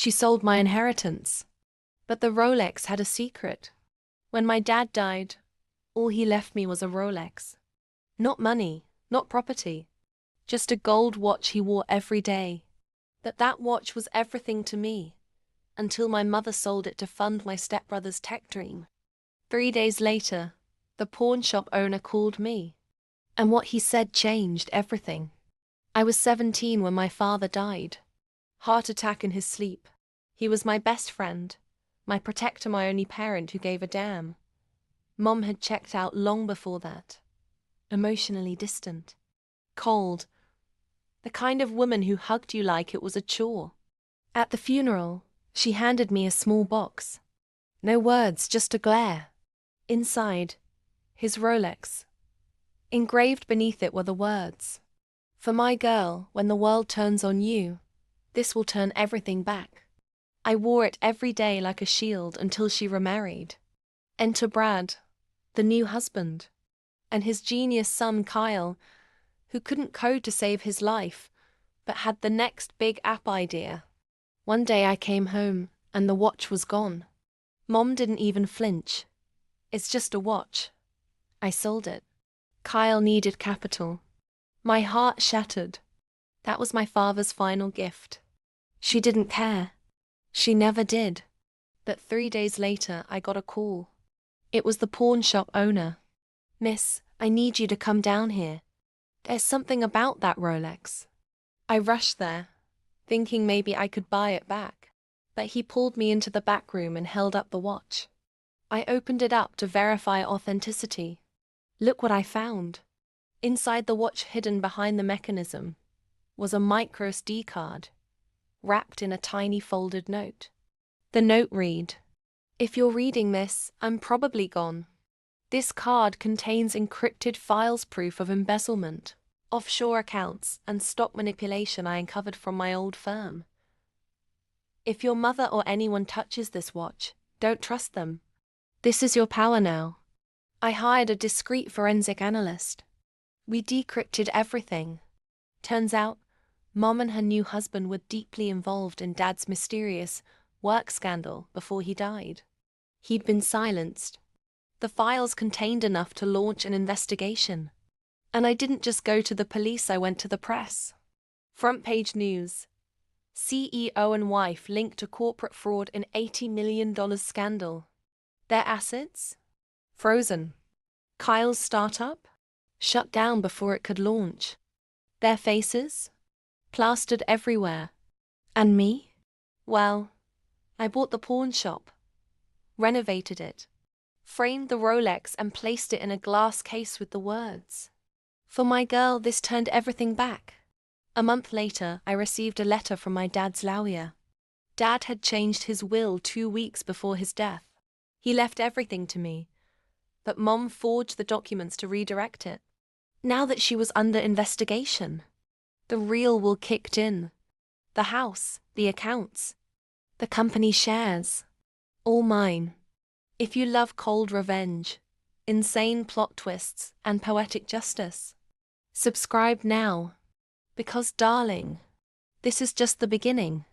She sold my inheritance. But the Rolex had a secret. When my dad died, all he left me was a Rolex. Not money, not property, just a gold watch he wore every day. That watch was everything to me, until my mother sold it to fund my stepbrother's tech dream. 3 days later, the pawn shop owner called me, and what he said changed everything. I was 17 when my father died. Heart attack in his sleep. He was my best friend, my protector, my only parent who gave a damn. Mom had checked out long before that. Emotionally distant. Cold. The kind of woman who hugged you like it was a chore. At the funeral, she handed me a small box. No words, just a glare. Inside, his Rolex. Engraved beneath it were the words, "For my girl, when the world turns on you, this will turn everything back." I wore it every day like a shield until she remarried. Enter Brad, the new husband, and his genius son Kyle, who couldn't code to save his life, but had the next big app idea. One day I came home, and the watch was gone. Mom didn't even flinch. "It's just a watch." I sold it. Kyle needed capital. My heart shattered. That was my father's final gift. She didn't care. She never did. But 3 days later, I got a call. It was the pawn shop owner. "Miss, I need you to come down here. There's something about that Rolex." I rushed there, thinking maybe I could buy it back. But he pulled me into the back room and held up the watch. I opened it up to verify authenticity. Look what I found. Inside the watch, hidden behind the mechanism, was a micro SD card, wrapped in a tiny folded note. The note read, "If you're reading this, I'm probably gone. This card contains encrypted files, proof of embezzlement, offshore accounts, and stock manipulation I uncovered from my old firm. If your mother or anyone touches this watch, don't trust them. This is your power now." I hired a discreet forensic analyst. We decrypted everything. Turns out, Mom and her new husband were deeply involved in Dad's mysterious work scandal before he died. He'd been silenced. The files contained enough to launch an investigation. And I didn't just go to the police, I went to the press. Front page news. CEO and wife linked to corporate fraud in $80 million scandal. Their assets? Frozen. Kyle's startup? Shut down before it could launch. Their faces? Plastered everywhere. And me? Well, I bought the pawn shop, renovated it, framed the Rolex and placed it in a glass case with the words, "For my girl, this turned everything back." A month later, I received a letter from my dad's lawyer. Dad had changed his will 2 weeks before his death. He left everything to me, but Mom forged the documents to redirect it. Now that she was under investigation, the real will kicked in. The house, the accounts, the company shares, all mine. If you love cold revenge, insane plot twists, and poetic justice, subscribe now. Because, darling, this is just the beginning.